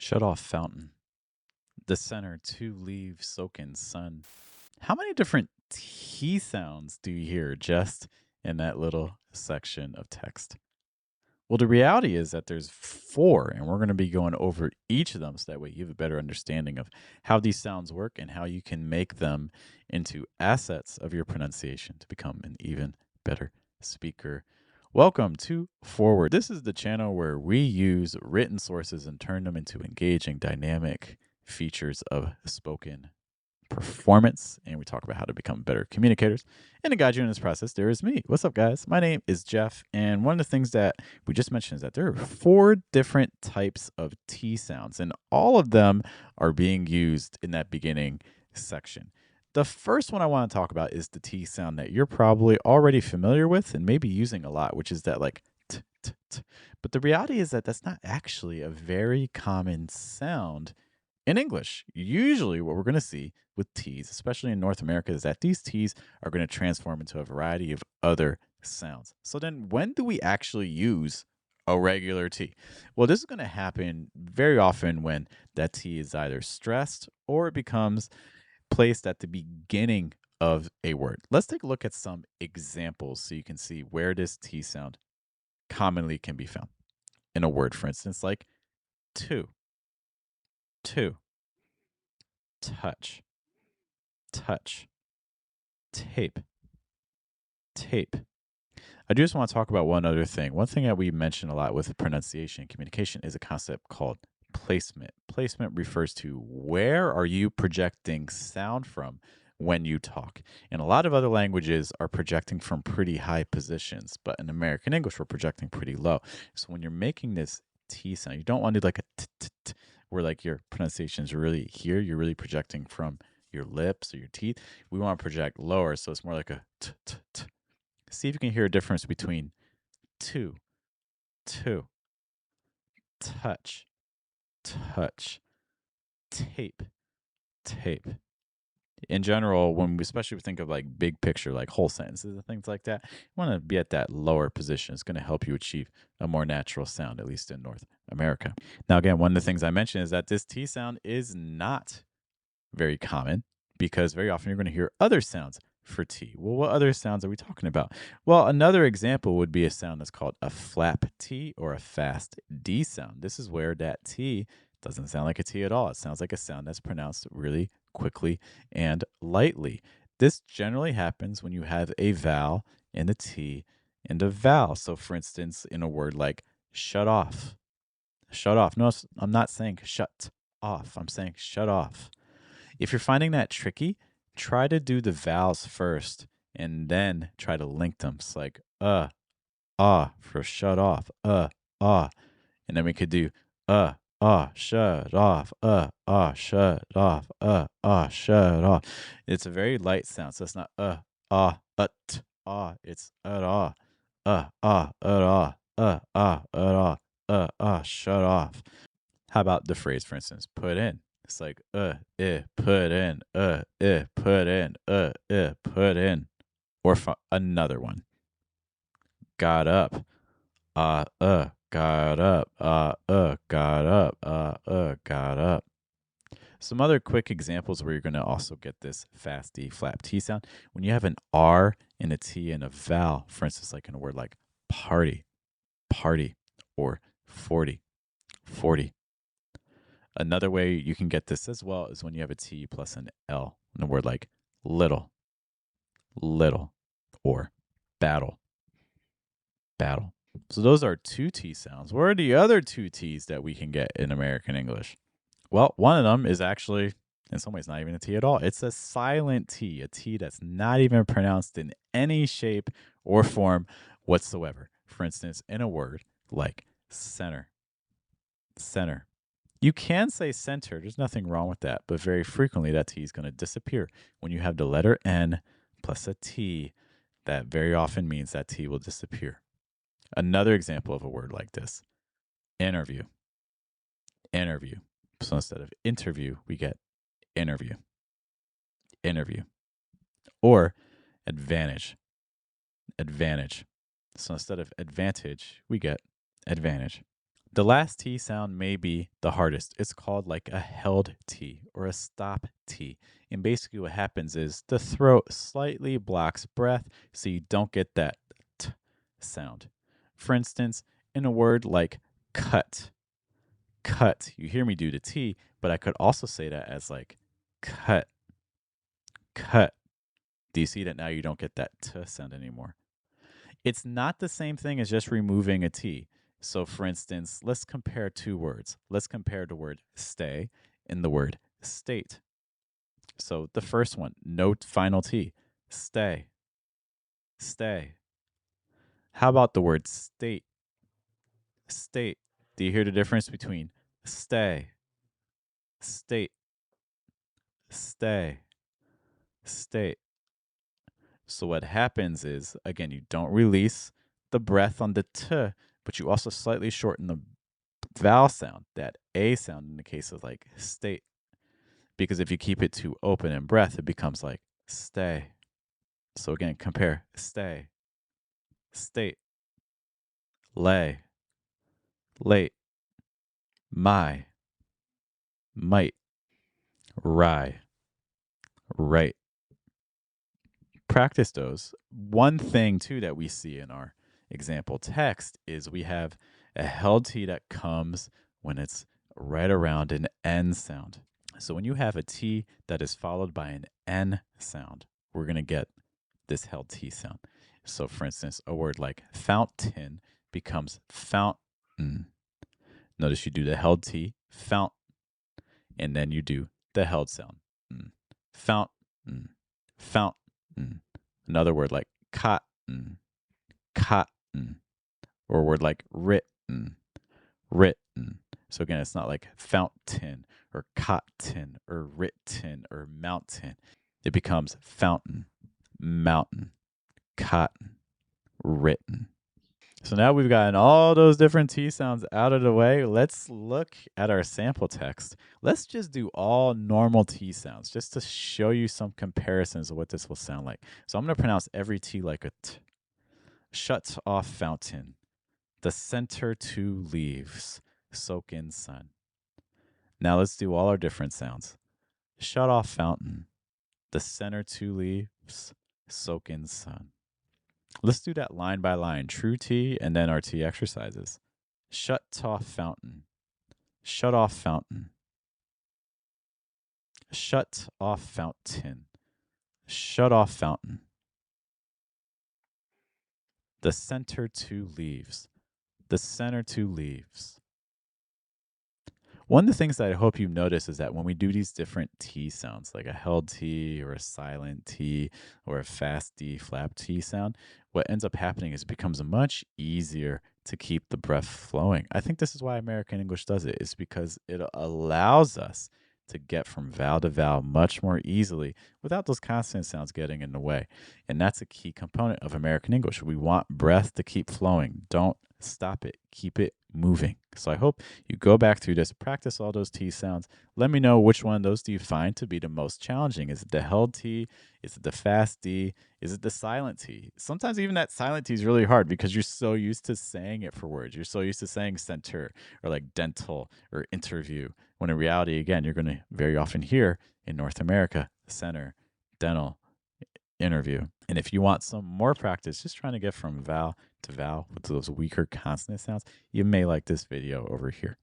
Shut off fountain. The center, two leaves soak in sun. How many different T sounds do you hear just in that little section of text? Well, the reality is that there's four, and we're going to be going over each of them so that way you have a better understanding of how these sounds work and how you can make them into assets of your pronunciation to become an even better speaker. Welcome to Forward. This is the channel where we use written sources and turn them into engaging, dynamic features of spoken performance, and we talk about how to become better communicators. And to guide you in this process, there is me. What's up, guys? My name is Jeff, and one of the things that we just mentioned is that there are four different types of T sounds, and all of them are being used in that beginning section. The first one I want to talk about is the T sound that you're probably already familiar with and maybe using a lot, which is that like t, t, t. But the reality is that that's not actually a very common sound in English. Usually what we're going to see with T's, especially in North America, is that these T's are going to transform into a variety of other sounds. So then when do we actually use a regular T? Well, this is going to happen very often when that T is either stressed or it becomes placed at the beginning of a word. Let's take a look at some examples so you can see where this T sound commonly can be found in a word. For instance, like two, touch, touch, tape, tape. I do just want to talk about one other thing. One thing that we mention a lot with pronunciation and communication is a concept called placement. Placement refers to where are you projecting sound from when you talk. And a lot of other languages are projecting from pretty high positions, but in American English, we're projecting pretty low. So when you're making this T sound, you don't want to do like a t, t, t, where like your pronunciation is really here. You're really projecting from your lips or your teeth. We want to project lower, so it's more like a t, t, t. See if you can hear a difference between two, touch, touch, tape, tape. In general, when we especially think of like big picture, like whole sentences and things like that, you want to be at that lower position. It's going to help you achieve a more natural sound, at least in North America. Now, again, one of the things I mentioned is that this T sound is not very common because very often you're going to hear other sounds for T. Well, what other sounds are we talking about? Well, another example would be a sound that's called a flap T or a fast D sound. This is where that T doesn't sound like a T at all. It sounds like a sound that's pronounced really quickly and lightly. This generally happens when you have a vowel and a T and a vowel. So, for instance, in a word like shut off, shut off. No, I'm not saying shut off. I'm saying shut off. If you're finding that tricky, try to do the vowels first and then try to link them. It's like for shut off, ah. And then we could do shut off, shut off, shut off. It's a very light sound, so it's not it's shut off. How about the phrase, for instance, put in? It's like, put in, put in, put in. Or another one, got up, got up, got up, got up. Some other quick examples where you're going to also get this fast D flap T sound. When you have an R and a T and a vowel, for instance, like in a word like party, party, or 40, 40. Another way you can get this as well is when you have a T plus an L in a word like little, little, or battle, battle. So those are two T sounds. What are the other two T's that we can get in American English? Well, one of them is actually, in some ways, not even a T at all. It's a silent T, a T that's not even pronounced in any shape or form whatsoever. For instance, in a word like center, center. You can say center. There's nothing wrong with that. But very frequently, that T is going to disappear. When you have the letter N plus a T, that very often means that T will disappear. Another example of a word like this, interview, interview. So instead of interview, we get interview, interview. Or advantage, advantage. So instead of advantage, we get advantage. The last T sound may be the hardest. It's called like a held T or a stop T. And basically what happens is the throat slightly blocks breath so you don't get that T sound. For instance, in a word like cut, cut, you hear me do the T, but I could also say that as like cut, cut. Do you see that now you don't get that T sound anymore? It's not the same thing as just removing a T. So, for instance, let's compare two words. Let's compare the word stay and the word state. So, the first one, no final T. Stay, stay. How about the word state? State. Do you hear the difference between stay, state, stay, state? So, what happens is, again, you don't release the breath on the T, but you also slightly shorten the vowel sound, that A sound in the case of like state. Because if you keep it too open in breath, it becomes like stay. So again, compare stay, state, lay, late, my, might, rye, right. Practice those. One thing too that we see in our example text is we have a held T that comes when it's right around an N sound. So when you have a T that is followed by an N sound, we're going to get this held T sound. So for instance, a word like fountain becomes fountain. Notice you do the held T, fountain, and then you do the held sound. Fountain, fountain. Another word like cotton, cotton. Or a word like written, written. So again, it's not like fountain or cotton or written or mountain. It becomes fountain, mountain, cotton, written. So now we've gotten all those different T sounds out of the way. Let's look at our sample text. Let's just do all normal T sounds just to show you some comparisons of what this will sound like. So I'm going to pronounce every T like a T. Shut off fountain. The center two leaves. Soak in sun. Now let's do all our different sounds. Shut off fountain. The center two leaves. Soak in sun. Let's do that line by line, true T, and then our T exercises. Shut off fountain. Shut off fountain. Shut off fountain. Shut off fountain. The center two leaves. The center two leaves. One of the things that I hope you notice is that when we do these different T sounds, like a held T or a silent T or a fast D, flap T sound, what ends up happening is it becomes much easier to keep the breath flowing. I think this is why American English does it. It's because it allows us to get from vowel to vowel much more easily without those consonant sounds getting in the way. And that's a key component of American English. We want breath to keep flowing. Don't stop it. Keep it moving. So I hope you go back through this, practice all those T sounds. Let me know which one of those do you find to be the most challenging. Is it the held T? Is it the fast D? Is it the silent T? Sometimes even that silent T is really hard because you're so used to saying it for words. You're so used to saying center or like dental or interview, when in reality, again, you're going to very often hear in North America, center, dental, interview. And if you want some more practice, just trying to get from vowel to vowel with those weaker consonant sounds, you may like this video over here.